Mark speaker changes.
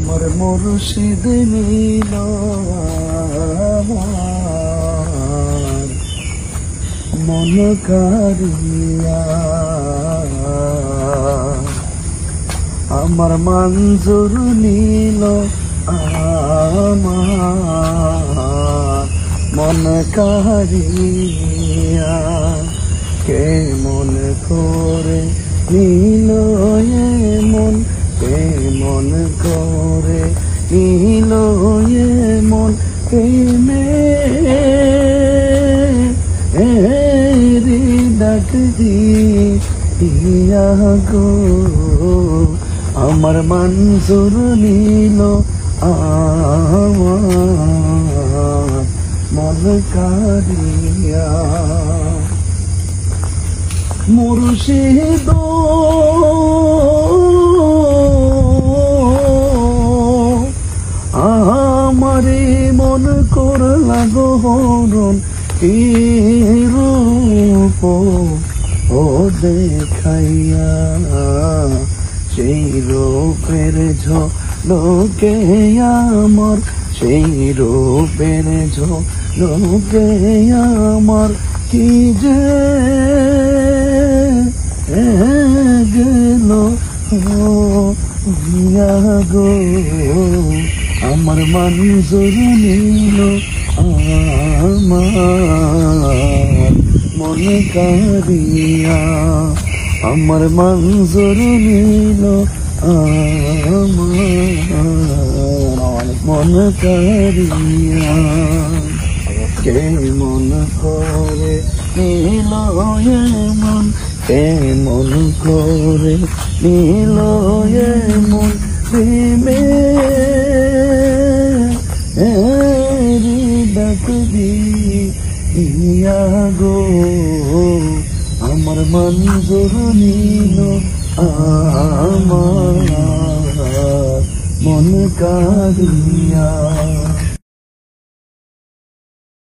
Speaker 1: আমার মুর্শিদ নীল আমার মন কারিয়া, আমার মঞ্জুর নীল আমার মন কারিয়া। কে মন করে নীল মন, কে মন করে নীল মন, প্রেমে ডাক দিয়া গো আমার মঞ্জুর নীল আমার মন কারিয়া। মুর্শিদ আমারে মন করলা গো হরণ, কি রূপ ও দেখাইয়া, সেই রূপের ঝলকে আমার, সেই রূপের ঝলকে আমার কি যে গেল গো আমার মঞ্জুর নীল আমার মন কারিয়া, আমার মঞ্জুর নীল আমার মন কারিয়া। কে মন করে নীল মন, কে মন করে নীল মন, প্রেমে ডাক দিয়া গো আমার মঞ্জুর নীল আমার মন কারিয়া।